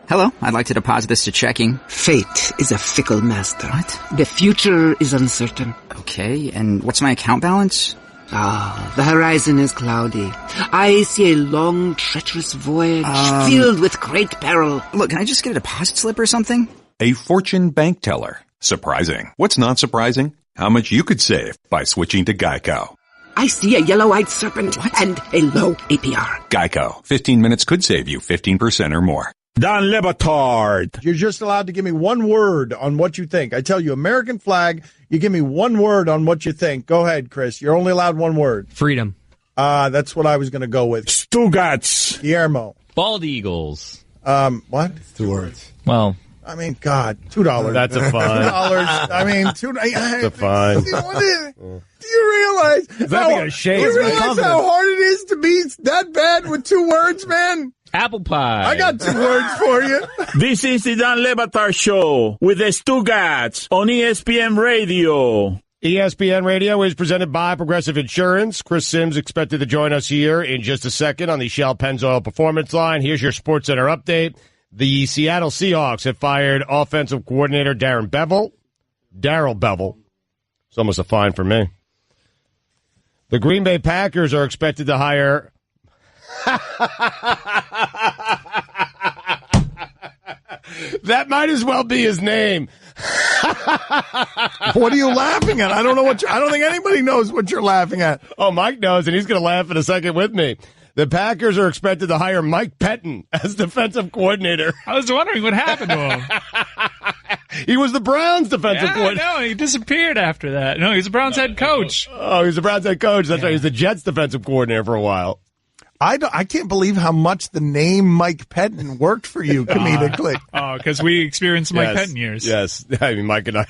Hello, I'd like to deposit this to checking. Fate is a fickle master. What? The future is uncertain. Okay, and what's my account balance? The horizon is cloudy. I see a long, treacherous voyage filled with great peril. Look, can I just get a deposit slip or something? A fortune bank teller. Surprising. What's not surprising? How much you could save by switching to Geico. I see a yellow-eyed serpent and a low APR. Geico. 15 minutes could save you 15% or more. Don Le Batard. You're just allowed to give me one word on what you think. I tell you, American flag, you give me one word on what you think. Go ahead, Chris. You're only allowed one word. Freedom. That's what I was going to go with. Stugotz. Guillermo. Bald eagles. What? 2 words. Well, I mean, God, $2. That's a fine. $2. I mean, That's a fine. Do you realize how hard it is to be that bad with 2 words, man? apple pie. I got 2 words for you. This is the Don Le Batard Show with the Stugotz on ESPN Radio. ESPN Radio is presented by Progressive Insurance. Chris Sims expected to join us here in just a second on the Shell Pennzoil Performance Line. Here's your SportsCenter update. The Seattle Seahawks have fired offensive coordinator Darrell Bevell. It's almost a fine for me. The Green Bay Packers are expected to hire... That might as well be his name. What are you laughing at? I don't know I don't think anybody knows what you're laughing at. Oh, Mike knows, and he's going to laugh in a second with me. The Packers are expected to hire Mike Pettin as defensive coordinator. I was wondering what happened to him. He was the Browns defensive coordinator. No, he disappeared after that. No, he's the Browns head coach. Oh, he's the Browns head coach. That's right. He's the Jets defensive coordinator for a while. I can't believe how much the name Mike Pettin worked for you comedically. Because we experienced Mike Pettin years. Yes. I mean, Mike and I.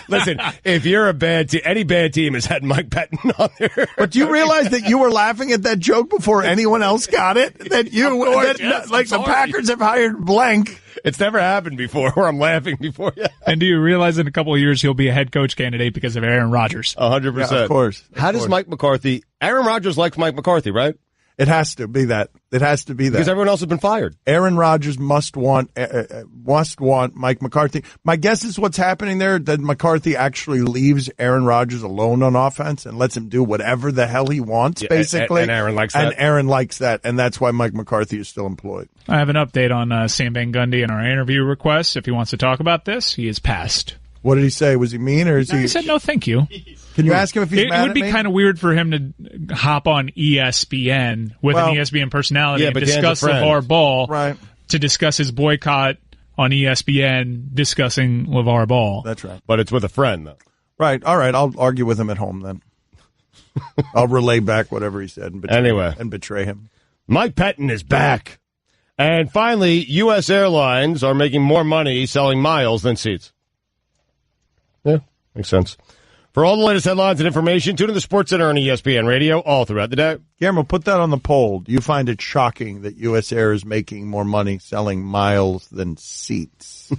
Listen, if you're a bad team, any bad team has had Mike Pettin on there. But do you realize that you were laughing at that joke before anyone else got it? That you, the Packers have hired blank. It's never happened before where I'm laughing before you. And do you realize in a couple of years he'll be a head coach candidate because of Aaron Rodgers? 100%. Yeah, of course. How does Mike McCarthy, Aaron Rodgers likes Mike McCarthy, right? It has to be that. It has to be that. Because everyone else has been fired. Aaron Rodgers must want Mike McCarthy. My guess is what's happening there, that McCarthy actually leaves Aaron Rodgers alone on offense and lets him do whatever the hell he wants, basically. And Aaron likes that. And Aaron likes that, and that's why Mike McCarthy is still employed. I have an update on Sam Van Gundy and our interview request. If he wants to talk about this, he is passed. What did he say? Was he mean, or is he? He said no, thank you. Can you ask him if he's mad at me? It would be kind of weird for him to hop on ESPN with an ESPN personality and discuss LeVar Ball to discuss his boycott on ESPN discussing LeVar Ball. That's right. But it's with a friend, though. Right. All right. I'll argue with him at home then. I'll relay back whatever he said and betray him. Mike Pettin is back. And finally, U.S. Airlines are making more money selling miles than seats. Yeah, makes sense. For all the latest headlines and information, tune in to the SportsCenter on ESPN Radio all throughout the day. Guillermo, put that on the poll. Do you find it shocking that U.S. Air is making more money selling miles than seats?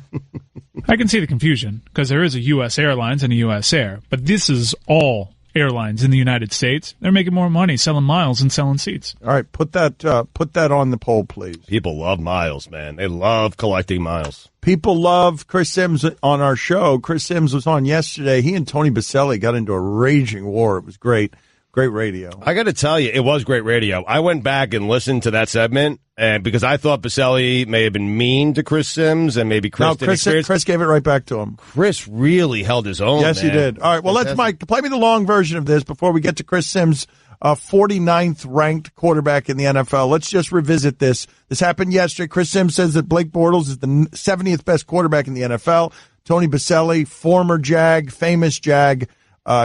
I can see the confusion because there is a U.S. Airlines and a U.S. Air, but this is all airlines in the United States. They're making more money selling miles than selling seats. All right, put that on the poll, please. People love miles, man. They love collecting miles. People love Chris Sims on our show. Chris Sims was on yesterday. He and Tony Baselli got into a raging war. It was great. Great radio. I got to tell you, it was great radio. I went back and listened to that segment because I thought Baselli may have been mean to Chris Sims and maybe Chris didn't. Chris gave it right back to him. Chris really held his own. Yes, he did. All right, well, let's, Mike, play me the long version of this before we get to Chris Sims, 49th ranked quarterback in the NFL. Let's just revisit this. This happened yesterday. Chris Sims says that Blake Bortles is the 70th best quarterback in the NFL. Tony Baselli, former Jag, famous Jag,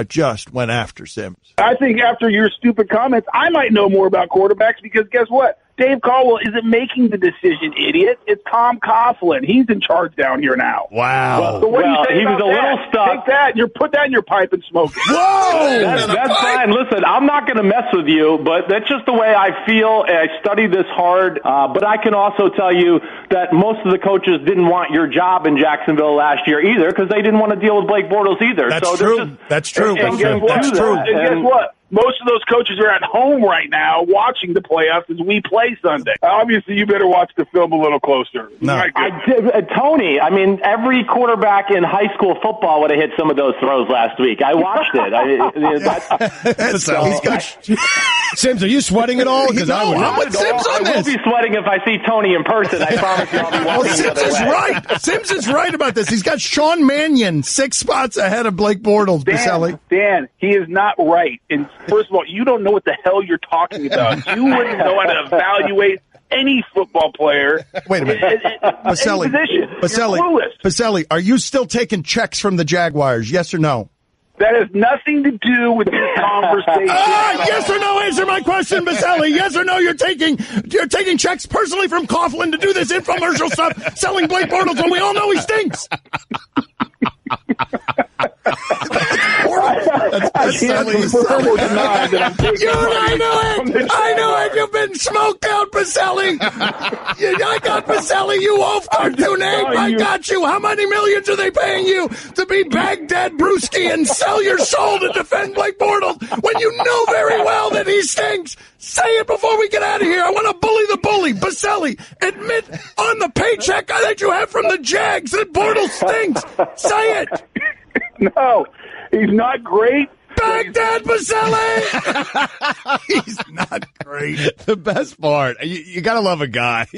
just went after Sims. I think after your stupid comments, I might know more about quarterbacks because guess what? Dave Caldwell isn't making the decision, idiot. It's Tom Coughlin. He's in charge down here now. Wow. So what do you say he was a little stuck. Take that. Put that in your pipe and smoke it. Whoa! That's fine. Listen, I'm not going to mess with you, but that's just the way I feel. I studied this hard, but I can also tell you that most of the coaches didn't want your job in Jacksonville last year either because they didn't want to deal with Blake Bortles either. That's so true. That's true. And guess what? Most of those coaches are at home right now watching the playoffs as we play Sunday. Obviously, you better watch the film a little closer. No. Tony, I mean, every quarterback in high school football would have hit some of those throws last week. I watched it. Sims, are you sweating at all? Because I will be sweating if I see Tony in person. I promise you I'll be walking the other way. Right. Sims is right about this. He's got Sean Mannion 6 spots ahead of Blake Bortles, Baselli. Dan, he is not right. And first of all, you don't know what the hell you're talking about. You wouldn't know how to evaluate any football player. Wait a minute. Baselli, are you still taking checks from the Jaguars? Yes or no? That has nothing to do with this conversation. Yes or no? Answer my question, Baselli. Yes or no? You're taking checks personally from Coughlin to do this infomercial stuff, selling Blake Bortles when we all know he stinks. I know it. You've been smoked out, Baselli. I got Baselli. You oaf cartoon egg. I got you. How many millions are they paying you to be Baghdad Brewski and sell your soul to defend Blake Bortles when you know very well that he stinks? Say it before we get out of here. I want to bully the bully. Baselli, admit on the paycheck that you have from the Jags that Bortles stinks. Say it. No, he's not great. Baghdad Baselli! He's not great. The best part, you got to love a guy.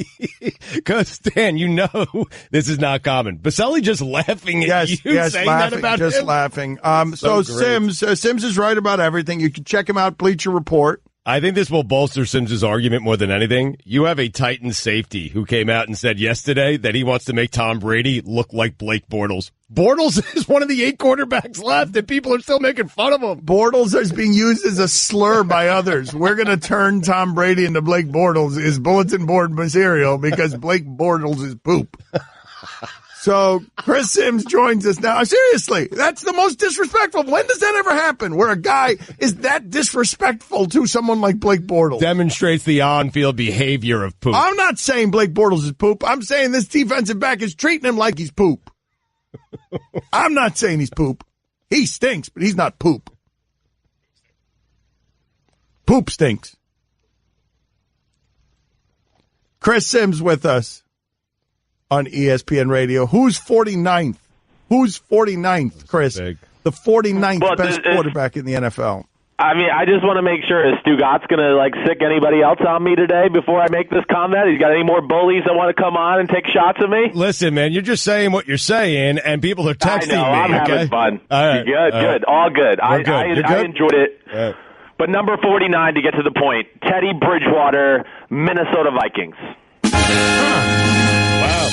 Because, Dan, you know this is not common. Baselli just laughing at you saying laughing, that about just him. laughing. So Sims is right about everything. You can check him out, Bleacher Report. I think this will bolster Sims's argument more than anything. You have a Titan safety who came out and said yesterday that he wants to make Tom Brady look like Blake Bortles. Bortles is one of the 8 quarterbacks left, and people are still making fun of him. Bortles is being used as a slur by others. We're going to turn Tom Brady into Blake Bortles is bulletin board material because Blake Bortles is poop. So Chris Sims joins us now. Seriously, that's the most disrespectful. When does that ever happen where a guy is that disrespectful to someone like Blake Bortles? Demonstrates the on-field behavior of poop. I'm not saying Blake Bortles is poop. I'm saying this defensive back is treating him like he's poop. I'm not saying he's poop. He stinks, but he's not poop. Poop stinks. Chris Sims with us on ESPN Radio. Who's 49th? Who's 49th, Chris? The 49th best quarterback in the NFL. I mean, I just want to make sure, is Stugotz going to, sick anybody else on me today before I make this comment? He's got any more bullies that want to come on and take shots at me? Listen, man, you're just saying what you're saying, and people are texting me. I'm having fun. All right. Good. All good. I enjoyed it. Right. But number 49, to get to the point, Teddy Bridgewater, Minnesota Vikings. Wow.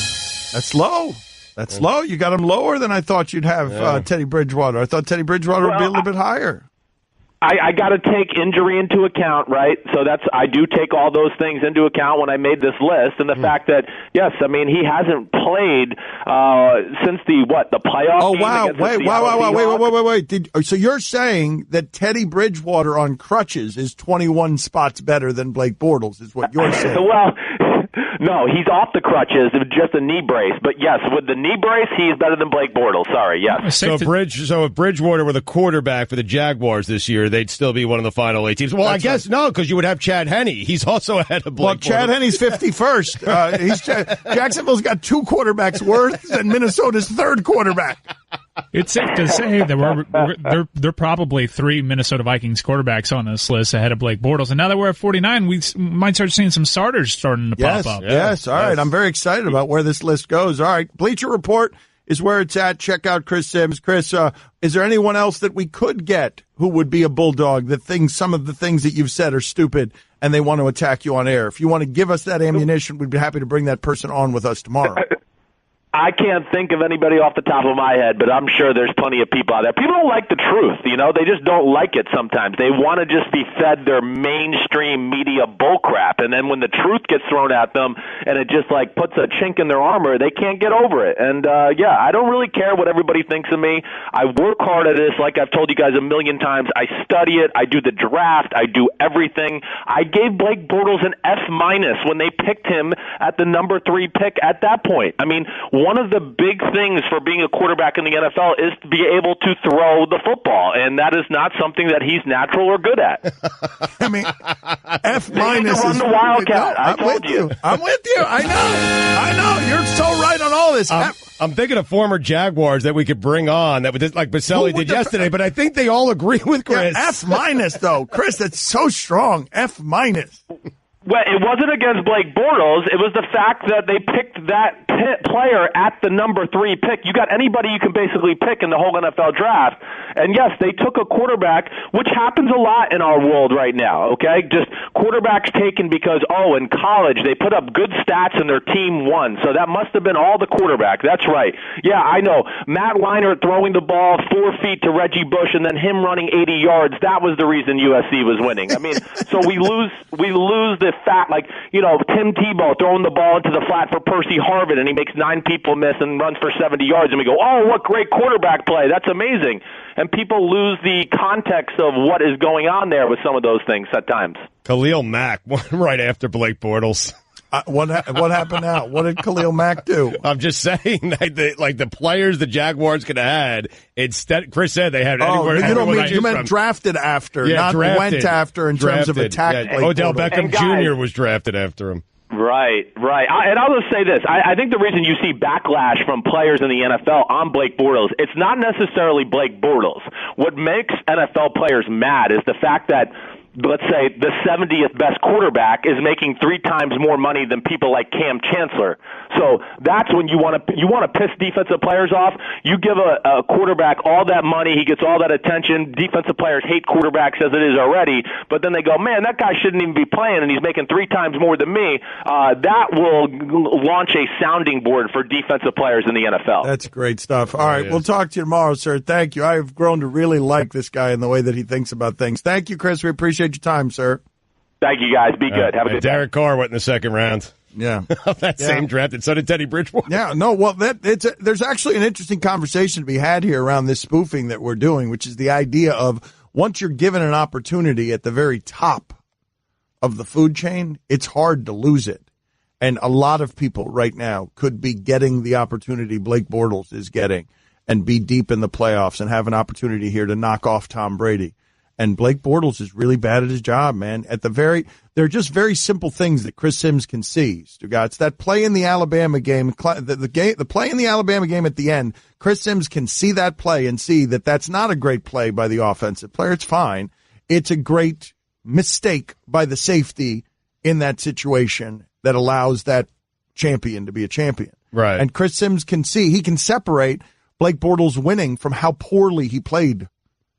That's low. That's low. You got him lower than I thought you'd have Teddy Bridgewater. I thought Teddy Bridgewater would be a little bit higher. I got to take injury into account, right? So I do take all those things into account when I made this list, and the fact that he hasn't played since the playoff. Oh wow! Wait! So you're saying that Teddy Bridgewater on crutches is 21 spots better than Blake Bortles? Is what you're saying? Well. No, he's off the crutches, just a knee brace. But yes, with the knee brace, he's better than Blake Bortles. Sorry, yes. So if Bridgewater were the quarterback for the Jaguars this year, they'd still be one of the final 8 teams. Well, I guess no, because you would have Chad Henne. He's also ahead of Blake. Well, Chad Henne's 51st. Jacksonville's got 2 quarterbacks worth than Minnesota's 3rd quarterback. It's safe to say that there are probably 3 Minnesota Vikings quarterbacks on this list ahead of Blake Bortles. And now that we're at 49, we might start seeing some starters starting to pop up. Yes, all right. I'm very excited about where this list goes. All right, Bleacher Report is where it's at. Check out Chris Sims. Chris, is there anyone else that we could get who would be a bulldog that thinks some of the things that you've said are stupid and they want to attack you on air? If you want to give us that ammunition, we'd be happy to bring that person on with us tomorrow. I can't think of anybody off the top of my head, but I'm sure there's plenty of people out there. People don't like the truth, They just don't like it sometimes. They want to just be fed their mainstream media bullcrap, and then when the truth gets thrown at them and it just puts a chink in their armor, they can't get over it. And I don't really care what everybody thinks of me. I work hard at this, like I've told you guys a million times. I study it. I do the draft. I do everything. I gave Blake Bortles an F- when they picked him at the number 3 pick at that point. I mean, one of the big things for being a quarterback in the NFL is to be able to throw the football, and that is not something that he's natural or good at. I mean, F minus run is the Wildcat. I told you. I'm with you. I know. You're so right on all this. I'm thinking of former Jaguars that we could bring on that like Baselli did yesterday, but I think they all agree with Chris. Yeah, F minus though, Chris. That's so strong. F minus. Well, it wasn't against Blake Bortles. It was the fact that they picked that player at the number 3 pick. You got anybody you can basically pick in the whole NFL draft. And yes, they took a quarterback, which happens a lot in our world right now, okay? Just quarterbacks taken because, in college they put up good stats and their team won. So that must have been all the quarterback. That's right. Yeah, I know. Matt Leinart throwing the ball 4 feet to Reggie Bush and then him running 80 yards, that was the reason USC was winning. I mean, so we lose the fact, like, Tim Tebow throwing the ball into the flat for Percy Harvin and he makes 9 people miss and runs for 70 yards and we go, oh, what great quarterback play. That's amazing. And people lose the context of what is going on there with some of those things at times. Khalil Mack right after Blake Bortles. What happened now? What did Khalil Mack do? I'm just saying, the players the Jaguars could have had, instead, Chris said they had anywhere. You meant drafted after, not drafted, went after in terms of attack. Yeah, Odell Beckham Jr. was drafted after him. Right. And I'll just say this. I think the reason you see backlash from players in the NFL on Blake Bortles, it's not necessarily Blake Bortles. What makes NFL players mad is the fact that, let's say, the 70th best quarterback is making 3 times more money than people like Cam Chancellor. So that's when you want to piss defensive players off. You give a quarterback all that money, he gets all that attention. Defensive players hate quarterbacks as it is already, but then they go, man, that guy shouldn't even be playing, and he's making 3 times more than me. That will launch a sounding board for defensive players in the NFL. That's great stuff. All right, we'll talk to you tomorrow, sir. Thank you. I've grown to really like this guy and the way that he thinks about things. Thank you, Chris. We appreciate your time, sir. Thank you, guys. Be good. Have a good day. Derek Carr went in the second round. Yeah. Same draft, and so did Teddy Bridgewater. Yeah, no, well, there's actually an interesting conversation to be had here around this spoofing that we're doing, which is the idea of once you're given an opportunity at the very top of the food chain, it's hard to lose it. And a lot of people right now could be getting the opportunity Blake Bortles is getting and be deep in the playoffs and have an opportunity here to knock off Tom Brady. And Blake Bortles is really bad at his job, man. They're just very simple things that Chris Sims can see, Stugotz. That play in the Alabama game, the play in the Alabama game at the end, Chris Sims can see that play and see that that's not a great play by the offensive player. It's fine. It's a great mistake by the safety in that situation that allows that champion to be a champion. Right. And Chris Sims can see, he can separate Blake Bortles winning from how poorly he played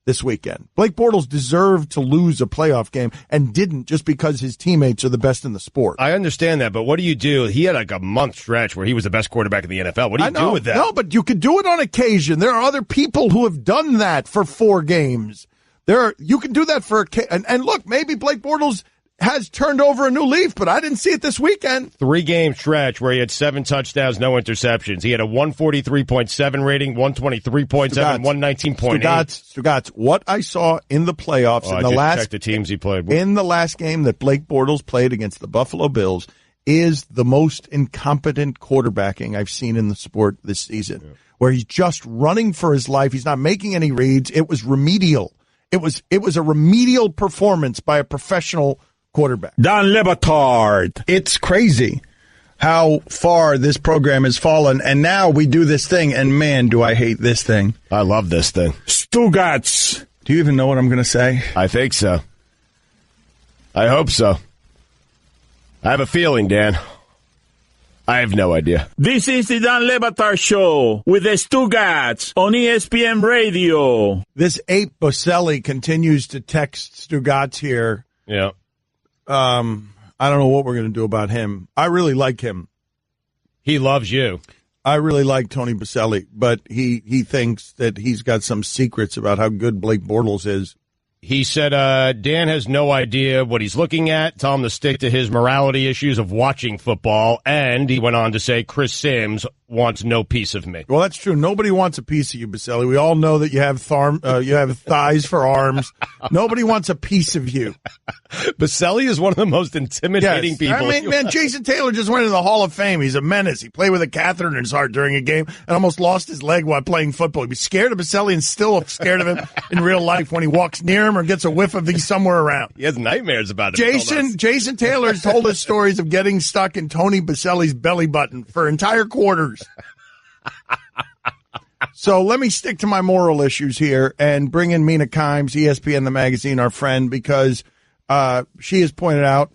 this weekend. Blake Bortles deserved to lose a playoff game and didn't just because his teammates are the best in the sport. I understand that, but what do you do? He had like a month stretch where he was the best quarterback in the NFL. What do you do with that? No, but you could do it on occasion. There are other people who have done that for 4 games. You can do that for and look, maybe Blake Bortles has turned over a new leaf, but I didn't see it this weekend. 3-game stretch where he had 7 touchdowns, no interceptions. He had a 143.7 rating, 123.7, 119.8. Stugotz, what I saw in the playoffs check the teams he played with. In the last game that Blake Bortles played against the Buffalo Bills is the most incompetent quarterbacking I've seen in the sport this season, where he's just running for his life. He's not making any reads. It was remedial. It was a remedial performance by a professional quarterback. Don Le Batard. It's crazy how far this program has fallen, and now we do this thing, and man, do I hate this thing. I love this thing. Stugotz. Do you even know what I'm going to say? I think so. I hope so. I have a feeling, Dan. I have no idea. This is the Don Le Batard Show with the Stugotz on ESPN Radio. This ape Baselli continues to text Stugotz here. Yeah. I don't know what we're going to do about him. I really like him. He loves you. I really like Tony Baselli, but he thinks that he's got some secrets about how good Blake Bortles is. He said Dan has no idea what he's looking at. Tell him to stick to his morality issues of watching football. And he went on to say Chris Sims wants no piece of me. Well, that's true. Nobody wants a piece of you, Baselli. We all know that you have thighs for arms. Nobody wants a piece of you. Baselli is one of the most intimidating people. I mean, man, Jason Taylor just went into the Hall of Fame. He's a menace. He played with a catheter in his heart during a game and almost lost his leg while playing football. He'd be scared of Baselli and still scared of him in real life when he walks near him or gets a whiff of these somewhere around. He has nightmares about it. Jason Taylor's told us stories of getting stuck in Tony Baselli's belly button for entire quarters. So let me stick to my moral issues here and bring in Mina Kimes, ESPN, the magazine, our friend, because she has pointed out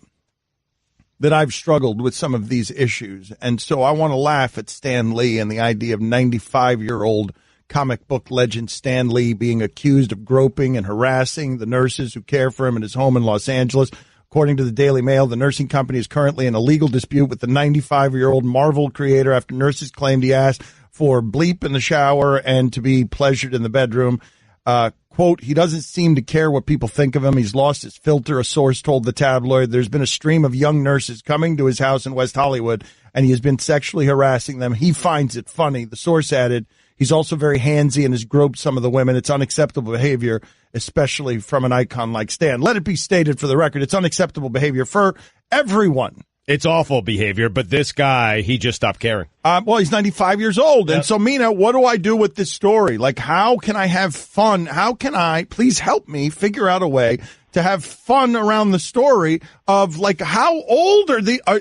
that I've struggled with some of these issues. And so I want to laugh at Stan Lee and the idea of 95-year-old comic book legend Stan Lee being accused of groping and harassing the nurses who care for him in his home in Los Angeles. According to the Daily Mail, the nursing company is currently in a legal dispute with the 95-year-old Marvel creator after nurses claimed he asked for bleep in the shower and to be pleasured in the bedroom. Quote, he doesn't seem to care what people think of him. He's lost his filter, a source told the tabloid. There's been a stream of young nurses coming to his house in West Hollywood, and he has been sexually harassing them. He finds it funny. The source added, he's also very handsy and has groped some of the women. It's unacceptable behavior, especially from an icon like Stan. Let it be stated for the record, it's unacceptable behavior for everyone. It's awful behavior, but this guy, he just stopped caring. Well, he's 95 years old. Yep. And so, Mina, what do I do with this story? Like, how can I have fun? How can I, please help me figure out a way to have fun around the story of, like, how old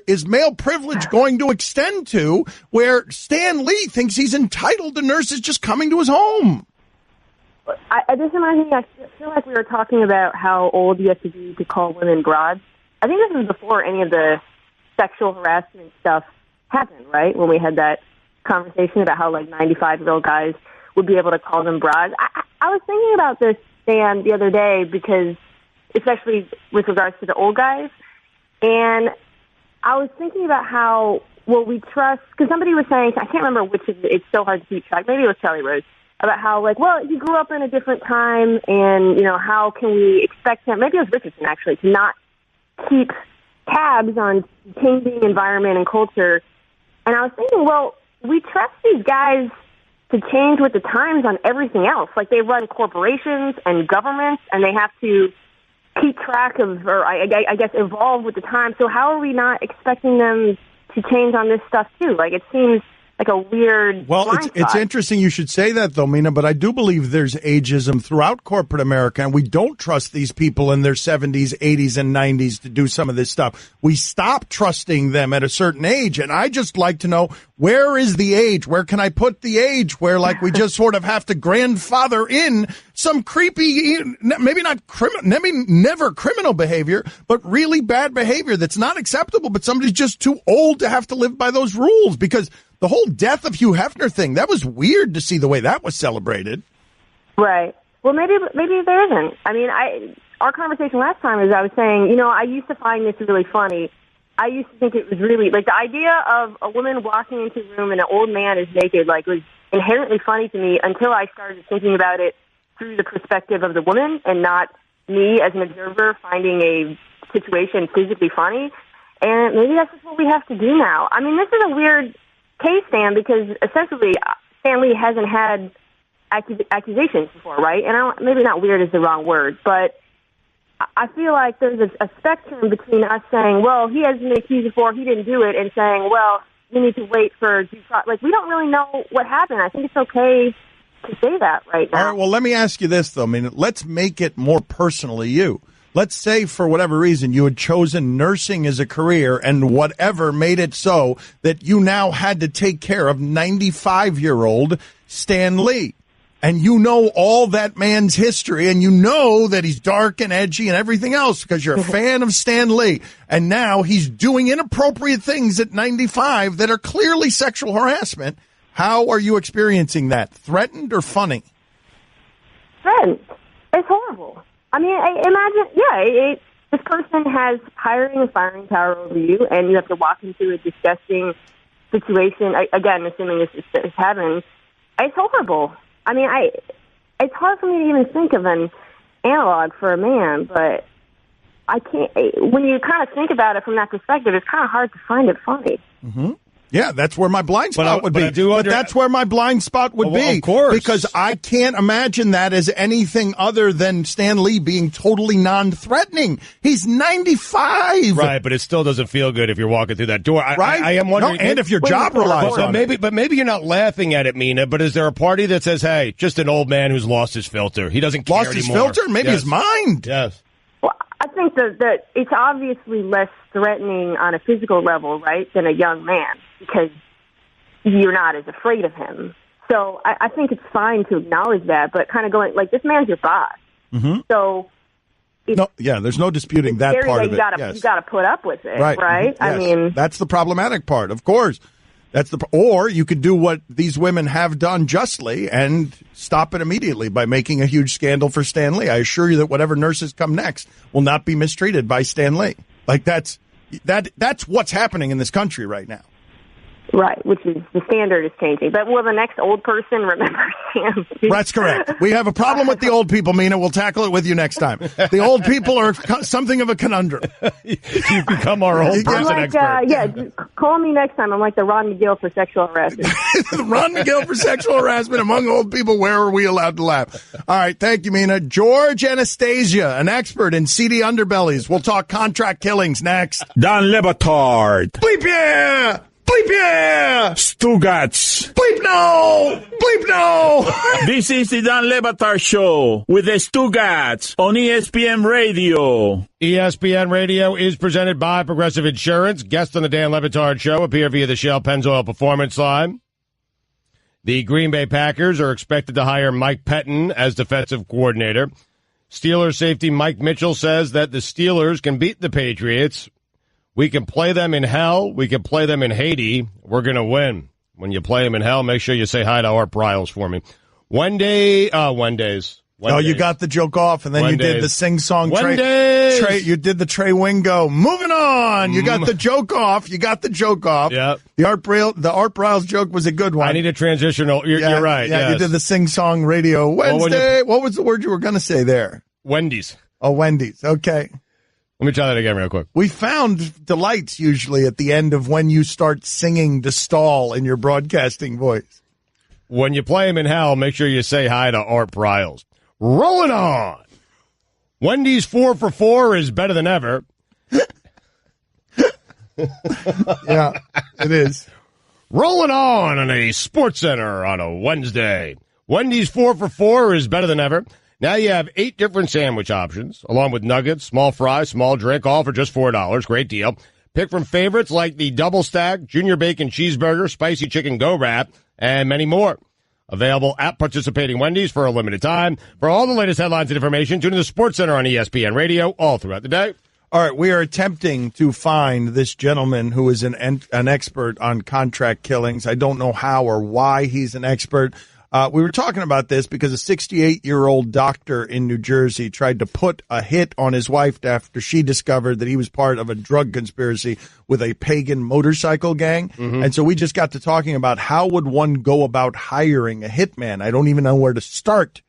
is male privilege going to extend to where Stan Lee thinks he's entitled to nurses just coming to his home? This reminds me, I feel like we were talking about how old you have to be to call women broads. I think this was before any of the sexual harassment stuff happened, right? When we had that conversation about how, like, 95-year-old guys would be able to call them broads. I was thinking about this, Dan, the other day, because especially with regards to the old guys, and I was thinking about how, well, we trust, because somebody was saying, I can't remember which of it's so hard to keep track, maybe it was Charlie Rose, about how, like, well, he grew up in a different time, and, you know, how can we expect him, maybe it was Richardson, actually, to not keep tabs on changing environment and culture. And I was thinking, well, we trust these guys to change with the times on everything else. Like, they run corporations and governments, and they have to keep track of, or I guess, evolve with the times. So how are we not expecting them to change on this stuff, too? Like, it seems like a weird it's interesting you should say that, though, Mina, but I do believe there's ageism throughout corporate America, and we don't trust these people in their 70s, 80s, and 90s to do some of this stuff. We stop trusting them at a certain age, and I just like to know, where is the age? Where can I put the age where, like, we just sort of have to grandfather in some creepy, maybe not never criminal behavior, but really bad behavior that's not acceptable, but somebody's just too old to have to live by those rules? Because the whole death of Hugh Hefner thing, that was weird to see the way that was celebrated. Right. Well, maybe there isn't. I mean, our conversation last time is I was saying, you know, I used to find this really funny. I used to think it was really, like, the idea of a woman walking into a room and an old man is naked, like, was inherently funny to me until I started thinking about it through the perspective of the woman and not me as an observer finding a situation physically funny. And maybe that's just what we have to do now. I mean, this is a weird case, Stan, because essentially Stan Lee hasn't had accusations before, right? And maybe not weird is the wrong word, but I feel like there's a spectrum between us saying, well, he hasn't been accused before, he didn't do it, and saying, well, we need to wait for due process. Like, we don't really know what happened. I think it's okay to say that right now. All right, well, let me ask you this, though. I mean, let's make it more personal to you. Let's say, for whatever reason, you had chosen nursing as a career and whatever made it so that you now had to take care of 95-year-old Stan Lee. And you know all that man's history, and you know that he's dark and edgy and everything else because you're a fan of Stan Lee. And now he's doing inappropriate things at 95 that are clearly sexual harassment. How are you experiencing that? Threatened or funny? Threatened. It's horrible. I mean, imagine, this person has hiring and firing power over you, and you have to walk into a disgusting situation. Again, assuming this is happening, it's horrible. I mean, it's hard for me to even think of him. analog for a man, but I can't. When you kind of think about it from that perspective, it's kind of hard to find it funny. Mm-hmm. Yeah, that's where my blind spot would be. But that's where my blind spot would be. Of course. Because I can't imagine that as anything other than Stan Lee being totally non-threatening. He's 95. Right, but it still doesn't feel good if you're walking through that door. Right? I am wondering. No, and if your job relies on it. But maybe you're not laughing at it, Mina, but is there a party that says, hey, just an old man who's lost his filter. He doesn't care anymore. Lost his filter? Maybe his mind. Yes. Well, I think that it's obviously less threatening on a physical level, right, than a young man, because you're not as afraid of him. So I think it's fine to acknowledge that, but kind of going, like, this man's your boss. Mm-hmm. So there's no disputing that part of it. You got to put up with it, right? Mm-hmm. I mean, that's the problematic part, of course. Or you could do what these women have done justly and stop it immediately by making a huge scandal for Stan Lee. I assure you that whatever nurses come next will not be mistreated by Stan Lee. Like that's what's happening in this country right now. Right, which is the standard is changing. But will the next old person remember him? That's correct. We have a problem with the old people, Mina. We'll tackle it with you next time. The old people are something of a conundrum. You've become our old person expert. Call me next time. I'm like the Ron McGill for sexual harassment. The Ron McGill for sexual harassment among old people. Where are we allowed to laugh? All right, thank you, Mina. George Anastasia, an expert in seedy underbellies. We'll talk contract killings next. Dan Le Batard. Bleep yeah! Bleep yeah! Stugotz. Bleep no! Bleep no! This is the Dan Le Batard Show with the Stugotz on ESPN Radio. ESPN Radio is presented by Progressive Insurance. Guests on the Dan Le Batard Show appear via the Shell Pennzoil Performance Line. The Green Bay Packers are expected to hire Mike Pettin as defensive coordinator. Steelers safety Mike Mitchell says that the Steelers can beat the Patriots. We can play them in hell. We can play them in Haiti. We're going to win. When you play them in hell, make sure you say hi to Art Briles for me. Wendy's. Oh, you got the joke off, and then you did the sing-song. You did the Trey Wingo. Moving on. You got the joke off. Yeah. The Art Briles joke was a good one. I need a transitional. You're right. Yeah, yes. You did the sing-song radio Wednesday. What was the word you were going to say there? Wendy's. Oh, Wendy's. Okay. Let me try that again real quick. We found delights usually at the end of when you start singing to stall in your broadcasting voice. When you play him in hell, make sure you say hi to Art Briles. Rolling on. Wendy's 4 for $4 is better than ever. Yeah, it is. Rolling on a Sports Center on a Wednesday. Wendy's 4 for $4 is better than ever. Now you have 8 different sandwich options, along with nuggets, small fry, small drink, all for just $4. Great deal. Pick from favorites like the Double Stack, Junior Bacon Cheeseburger, Spicy Chicken Go Wrap, and many more. Available at participating Wendy's for a limited time. For all the latest headlines and information, tune in to the Sports Center on ESPN Radio all throughout the day. All right, we are attempting to find this gentleman who is an expert on contract killings. I don't know how or why he's an expert. We were talking about this because a 68-year-old doctor in New Jersey tried to put a hit on his wife after she discovered that he was part of a drug conspiracy with a pagan motorcycle gang. Mm-hmm. And so we just got to talking about how would one go about hiring a hitman. I don't even know where to start.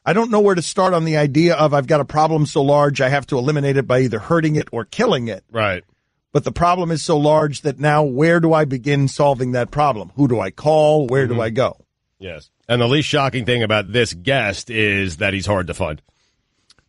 I don't know where to start on the idea of I've got a problem so large I have to eliminate it by either hurting it or killing it. Right. But the problem is so large that now where do I begin solving that problem? Who do I call? Where do I go? Yes. And the least shocking thing about this guest is that he's hard to find.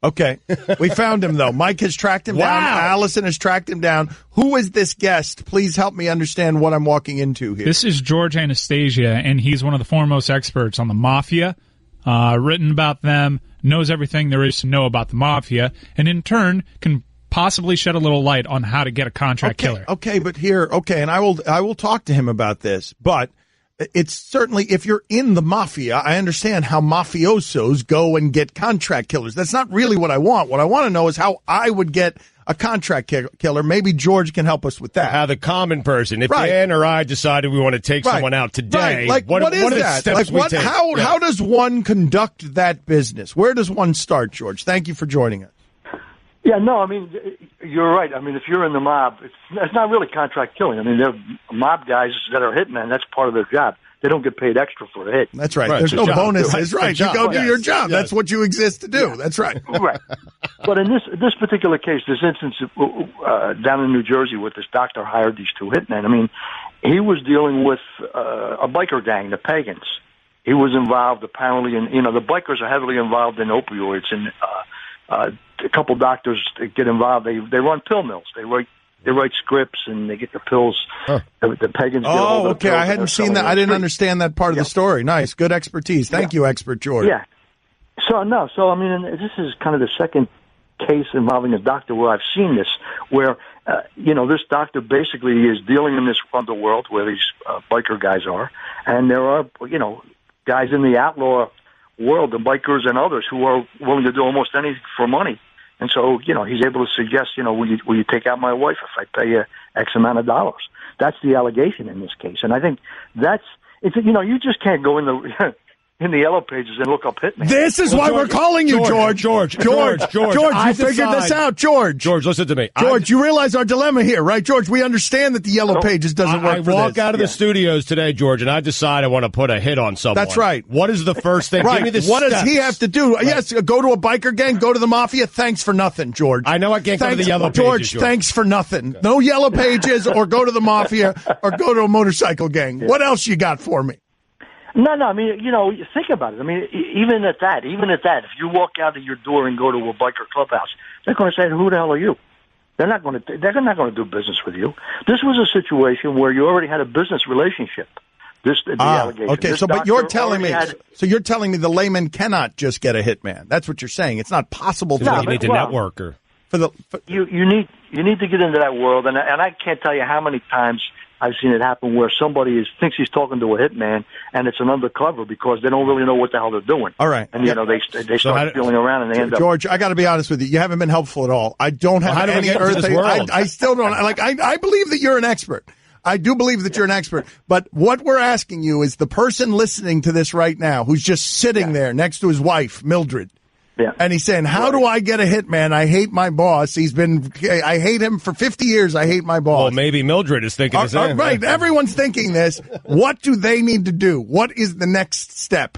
Okay. We found him, though. Mike has tracked him down. Allison has tracked him down. Who is this guest? Please help me understand what I'm walking into here. This is George Anastasia, and he's one of the foremost experts on the mafia, written about them, knows everything there is to know about the mafia, and in turn can possibly shed a little light on how to get a contract killer. Okay, but here, and I will talk to him about this, but it's certainly, if you're in the mafia, I understand how mafiosos go and get contract killers. That's not really what I want. What I want to know is how I would get a contract killer. Maybe George can help us with that. How the common person, if Dan or I decided we want to take someone out today, what is that? Steps we take? How does one conduct that business? Where does one start, George? Thank you for joining us. Yeah, no, I mean, you're right. I mean, if you're in the mob, it's not really contract killing. I mean, they're mob guys that are hitmen. That's part of their job. they don't get paid extra for a hit. That's right. There's no bonuses. Right. You go do your job. That's what you exist to do. That's right. Right. But in this particular case, this instance down in New Jersey with this doctor hired these two hitmen, I mean, he was dealing with a biker gang, the Pagans. He was involved apparently in, the bikers are heavily involved in opioids, and a couple doctors get involved. They run pill mills. They write scripts and they get the pills. Huh. The Pagans. Oh, okay. I hadn't seen that. I didn't understand that part of the story. Nice, good expertise. Thank you, expert George. Yeah. So I mean, this is kind of the second case involving a doctor where I've seen this, where this doctor basically is dealing in this underworld where these biker guys are, and there are guys in the outlaw world, the bikers and others, who are willing to do almost anything for money. And so, he's able to suggest, will you take out my wife if I pay you X amount of dollars? That's the allegation in this case. And I think you just can't go in the yellow pages and look up hitman. This is why we're calling you, George. George, you figured this out, George. George, listen to me. George, you realize our dilemma here, right, George? We understand that the yellow pages doesn't work for this. I walk out of the studios today, George, and I decide I want to put a hit on someone. That's right. What is the first thing? Right. Give me the what steps. does he have to do? Right. Yes, go to a biker gang, go to the mafia. Thanks for nothing, George. I know I can't go to the yellow pages, George, thanks for nothing. No yellow pages, or go to the mafia, or go to a motorcycle gang. What else you got for me? No, I mean, think about it. I mean, even at that, if you walk out of your door and go to a biker clubhouse, they're going to say, "Who the hell are you?" They're not going to do business with you. This was a situation where you already had a business relationship. The allegation. Okay, this but you're telling me, you're telling me the layman cannot just get a hitman. That's what you're saying. It's not possible. You need to network her. You need to get into that world, and I can't tell you how many times I've seen it happen where somebody thinks he's talking to a hitman, and it's an undercover because they don't really know what the hell they're doing. All right. And, they start feeling around and they end up... George, I got to be honest with you. You haven't been helpful at all. I don't have any earthly... I still don't... I believe that you're an expert. I do believe that you're an expert. But what we're asking you is the person listening to this right now who's just sitting there next to his wife, Mildred, yeah. And he's saying, how do I get a hitman? I hate my boss. I hate him for 50 years. I hate my boss. Well, maybe Mildred is thinking the same. Right. Everyone's thinking this. What do they need to do? What is the next step?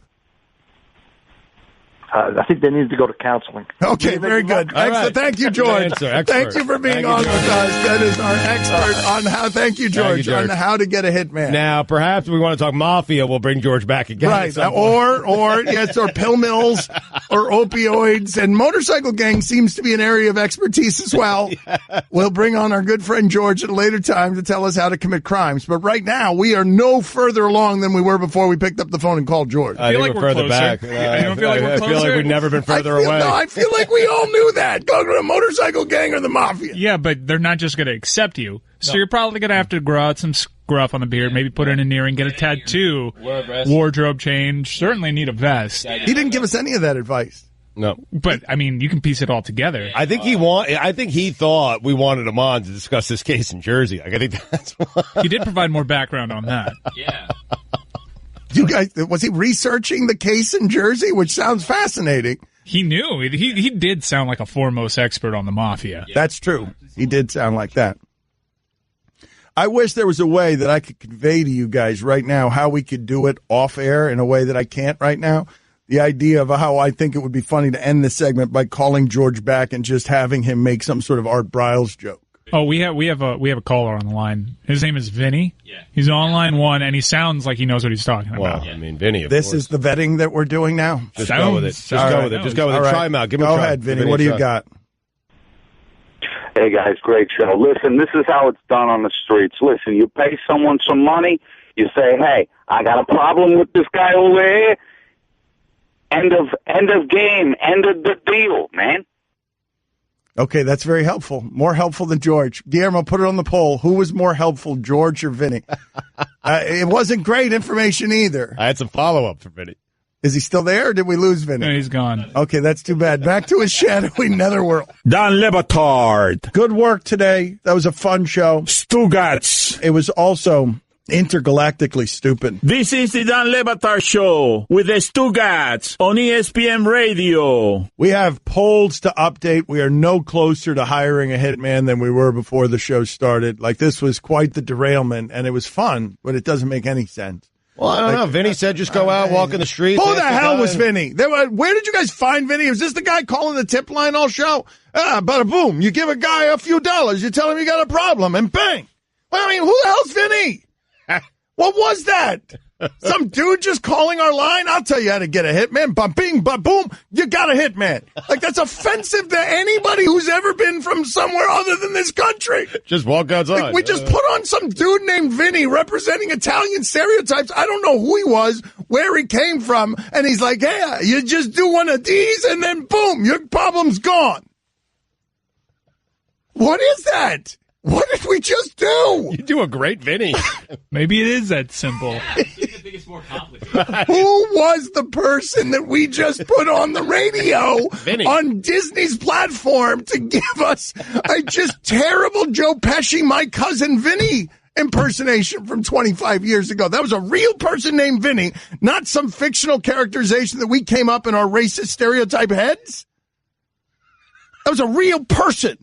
I think they need to go to counseling. Okay, very good. Excellent. Right. Thank you, George. Thank you for being on with us. That is our expert on how. Thank you, George, on how to get a hitman. Now, perhaps we want to talk mafia. We'll bring George back again. Right, or pill mills or opioids, and motorcycle gang seems to be an area of expertise as well. Yeah. We'll bring on our good friend George at a later time to tell us how to commit crimes. But right now, we are no further along than we were before we picked up the phone and called George. I feel like we're further back. I don't feel like we're closer. Like we've never been further away. No, I feel like we all knew that. Go to a motorcycle gang or the mafia. Yeah, but they're not just going to accept you. So you're probably going to have to grow out some scruff on the beard, maybe put in an earring, get a tattoo, wardrobe change, certainly need a vest. He didn't give us any of that advice. No. But, I mean, you can piece it all together. I think he thought we wanted him on to discuss this case in Jersey. I think that's why. He did provide more background on that. Yeah. You guys, was he researching the case in Jersey, which sounds fascinating? He knew. He did sound like a foremost expert on the mafia. Yeah. That's true. He did sound like that. I wish there was a way that I could convey to you guys right now how we could do it off air in a way that I can't right now. The idea of how I think it would be funny to end this segment by calling George back and just having him make some sort of Art Briles joke. Oh, we have a caller on the line. His name is Vinny. Yeah. He's on line one, and he sounds like he knows what he's talking about. Well, I mean, Vinny, this is the vetting that we're doing now? Just go with it. Just go with it. Try him out. Give him a try. Go ahead, Vinny. What do you got? Hey, guys, great show. Listen, this is how it's done on the streets. Listen, you pay someone some money. You say, hey, I got a problem with this guy over here. End of game. End of the deal, man. Okay, that's very helpful. More helpful than George. Guillermo, put it on the poll. Who was more helpful, George or Vinny? It wasn't great information either. I had some follow-up for Vinny. Is he still there, or did we lose Vinny? No, he's gone. Okay, that's too bad. Back to his shadowy netherworld. Dan Le Batard. Good work today. That was a fun show. Stugotz. It was also intergalactically stupid. This is the Dan Le Batard Show with the Stugotz on ESPN Radio. We have polls to update. We are no closer to hiring a hitman than we were before the show started. Like, this was quite the derailment, and it was fun, but it doesn't make any sense. Well, I don't know. Vinny said just go out, walk in the streets. Who the hell was Vinny? Where did you guys find Vinny? Was this the guy calling the tip line all show? Bada boom. You give a guy a few dollars, you tell him you got a problem, and bang. Well, I mean, who the hell's Vinny? What was that? Some dude just calling our line? I'll tell you how to get a hitman. Ba-bing, ba-boom, you got a hitman. Like, that's offensive to anybody who's ever been from somewhere other than this country. Just walk outside. Like, we just put on some dude named Vinny representing Italian stereotypes. I don't know who he was, where he came from, and he's like, hey, you just do one of these, and then boom, your problem's gone. What is that? What did we just do? You do a great Vinny. Maybe it is that simple. I think it's more complicated. Who was the person that we just put on the radio Vinny. On Disney's platform to give us a just terrible Joe Pesci, my cousin Vinny impersonation from 25 years ago? That was a real person named Vinny, not some fictional characterization that we came up in our racist stereotype heads. That was a real person.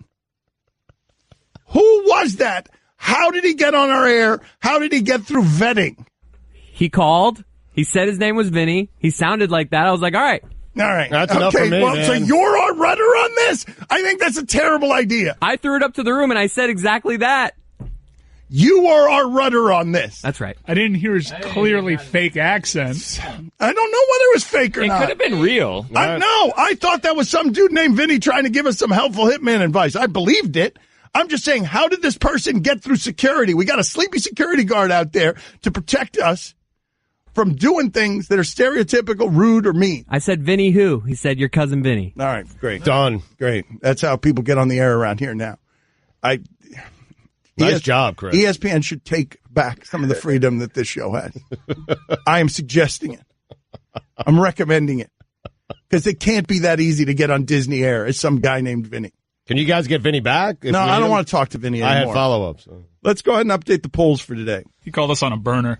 Who was that? How did he get on our air? How did he get through vetting? He called. He said his name was Vinny. He sounded like that. I was like, all right. All right. That's enough for me, man. So you're our rudder on this? I think that's a terrible idea. I threw it up to the room, and I said exactly that. You are our rudder on this. That's right. I didn't hear his clearly fake accent. I don't know whether it was fake or not. It could have been real. I thought that was some dude named Vinny trying to give us some helpful hitman advice. I believed it. I'm just saying, how did this person get through security? We got a sleepy security guard out there to protect us from doing things that are stereotypical, rude, or mean. I said, Vinny who? He said, your cousin Vinny. All right, great. Done. Great. That's how people get on the air around here now. Nice job, Chris. ESPN should take back some of the freedom that this show has. I am suggesting it. I'm recommending it. Because it can't be that easy to get on Disney Air as some guy named Vinny. Can you guys get Vinny back? No, I don't want to talk to Vinny anymore. I had follow-ups. So. Let's go ahead and update the polls for today. He called us on a burner.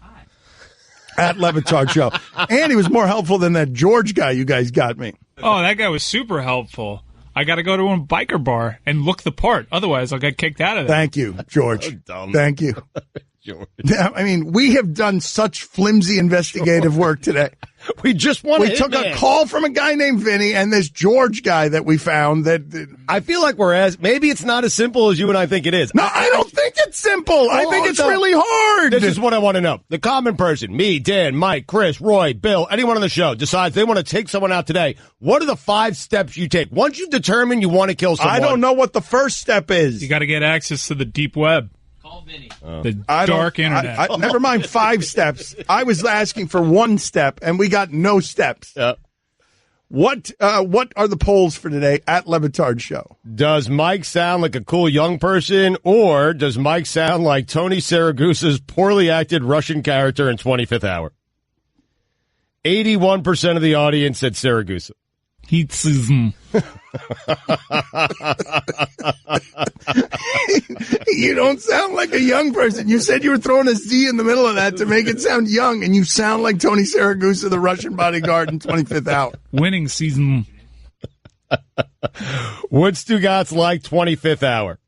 At Levitard Show. And he was more helpful than that George guy you guys got me. Oh, that guy was super helpful. I got to go to a biker bar and look the part. Otherwise, I'll get kicked out of there. Thank you, George. So dumb. Thank you. George. I mean, we have done such flimsy investigative work today. We just want We took a call from a guy named Vinny and this George guy that we found that... I feel like maybe it's not as simple as you and I think it is. No, I don't think it's simple. I think it's really hard. This is what I want to know. The common person, me, Dan, Mike, Chris, Roy, Bill, anyone on the show decides they want to take someone out today. What are the 5 steps you take? Once you determine you want to kill someone. I don't know what the first step is. You got to get access to the deep web. Call Vinny. The dark internet. Never mind 5 steps. I was asking for 1 step, and we got no steps. What are the polls for today at Levitard Show? Does Mike sound like a cool young person, or does Mike sound like Tony Saragusa's poorly acted Russian character in 25th Hour? 81% of the audience said Saragusa. Heatsism. You don't sound like a young person. You said you were throwing a Z in the middle of that to make it sound young, and you sound like Tony Saragusa, the Russian bodyguard in 25th Hour. Winning season. Would Stugotz like 25th Hour?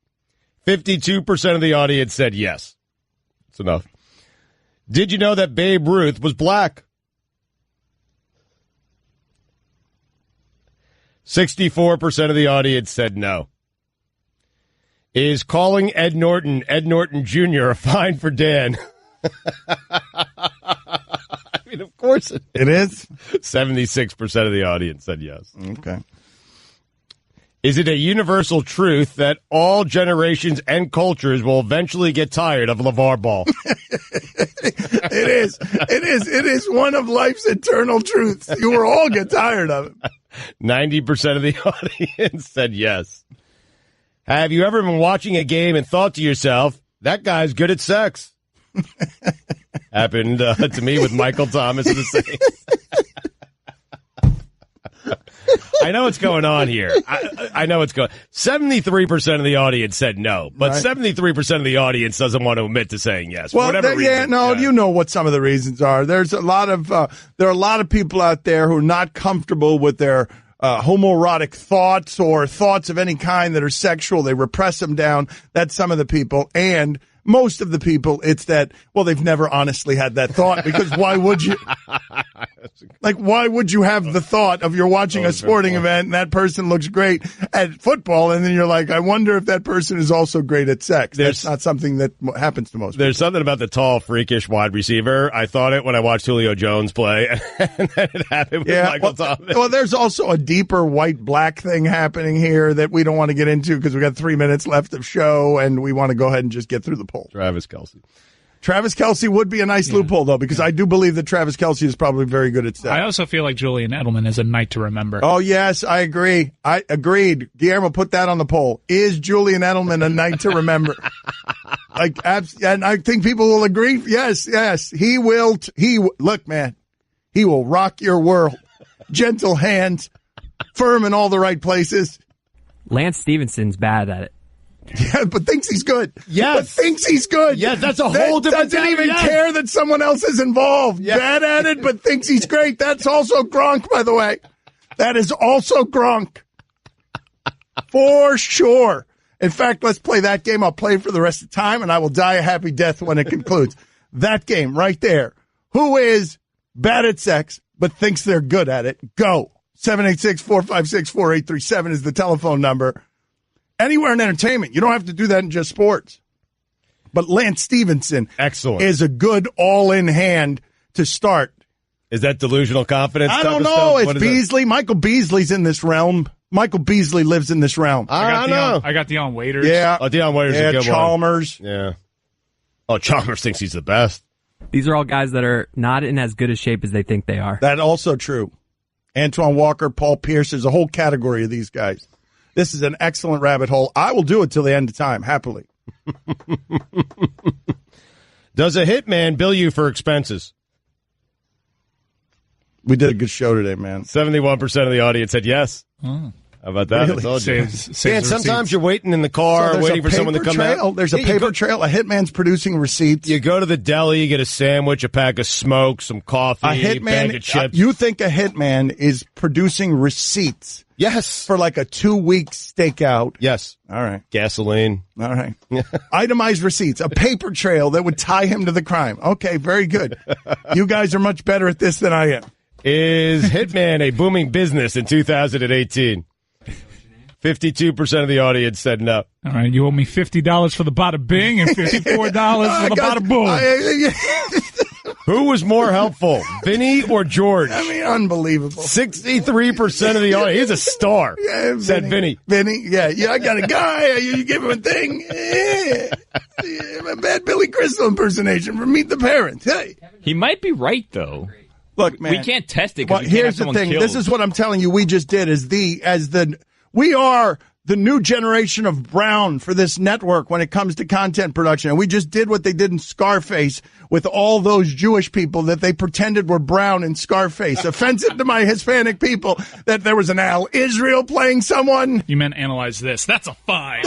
52% of the audience said yes. That's enough. Did you know that Babe Ruth was black? 64% of the audience said no. Is calling Ed Norton Jr. a fine for Dan? I mean, of course it is. 76% of the audience said yes. Okay. Is it a universal truth that all generations and cultures will eventually get tired of LeVar Ball? It is. It is one of life's eternal truths. You will all get tired of it. 90% of the audience said yes. Have you ever been watching a game and thought to yourself, that guy's good at sex? Happened to me with Michael Thomas and the Saints. I know what's going on here. I know what's going on. 73% of the audience said no, but right. 73% of the audience doesn't want to admit to saying yes. Well, reason, you know what some of the reasons are. There's a lot of there are a lot of people out there who are not comfortable with their homoerotic thoughts or thoughts of any kind that are sexual. They repress them down. That's some of the people. And most of the people, it's that, well, they've never honestly had that thought, because why would you? Like, why would you have the thought of you're watching a sporting event and that person looks great at football, and then you're like, I wonder if that person is also great at sex. That's not something that happens to most people. There's something about the tall, freakish wide receiver. I thought it when I watched Julio Jones play, and then it happened with Michael Thomas. Well, there's also a deeper white-black thing happening here that we don't want to get into because we got 3 minutes left of show, and we want to go ahead and just get through the poll. Travis Kelce. Travis Kelce would be a nice loophole, though, because I do believe that Travis Kelce is probably very good at sex. I also feel like Julian Edelman is a night to remember. Oh, yes, I agree. I agreed. Guillermo, put that on the poll. Is Julian Edelman a night to remember? And I think people will agree. Yes. He will. Look, man, he will rock your world. Gentle hands, firm in all the right places. Lance Stevenson's bad at it. Yeah, but thinks he's good. Yes. But thinks he's good. Yeah, that's a whole different doesn't even care that someone else is involved. Yeah. Bad at it, but thinks he's great. That's also Gronk, by the way. That is also Gronk. For sure. In fact, let's play that game. I'll play it for the rest of the time, and I will die a happy death when it concludes. That game right there. Who is bad at sex, but thinks they're good at it? Go. 786-456-4837 is the telephone number. Anywhere in entertainment. You don't have to do that in just sports. But Lance Stevenson is a good all-in hand to start. Is that delusional confidence? I don't know. It's Beasley. Michael Beasley's in this realm. Michael Beasley lives in this realm. I got Deion Waiters. Yeah. Oh, Deion Waiters is a good Chalmers. One. Yeah. Oh, Chalmers thinks he's the best. These are all guys that are not in as good a shape as they think they are. That's also true. Antoine Walker, Paul Pierce, there's a whole category of these guys. This is an excellent rabbit hole. I will do it till the end of time, happily. Does a hitman bill you for expenses? We did a good show today, man. 71% of the audience said yes. Oh. How about that? Really? I told you. Saves sometimes you're waiting in the car, waiting for someone to come out. There's a paper trail. A hitman's producing receipts. You go to the deli, you get a sandwich, a pack of smoke, some coffee, a bag of chips. You think a hitman is producing receipts? Yes. For like a 2-week stakeout? Yes. All right. Gasoline. All right. Itemized receipts. A paper trail that would tie him to the crime. Okay, very good. You guys are much better at this than I am. Is hitman a booming business in 2018? 52% of the audience said no. All right, you owe me $50 for the bada bing and $54 for the bada boom. Who was more helpful, Vinny or George? I mean, unbelievable. 63% of the audience. He's a star. Yeah, said Vinny. Vinny, yeah, I got a guy. You give him a thing. A bad Billy Crystal impersonation from Meet the Parents. Hey, he might be right though. Look, man, we can't test it. Well, here's the thing. Killed. This is what I'm telling you. We just did we are the new generation of Brown for this network when it comes to content production. And we just did what they did in Scarface with all those Jewish people that they pretended were brown in Scarface. Offensive to my Hispanic people that there was an Al Israel playing someone. You meant analyze this. That's a 5.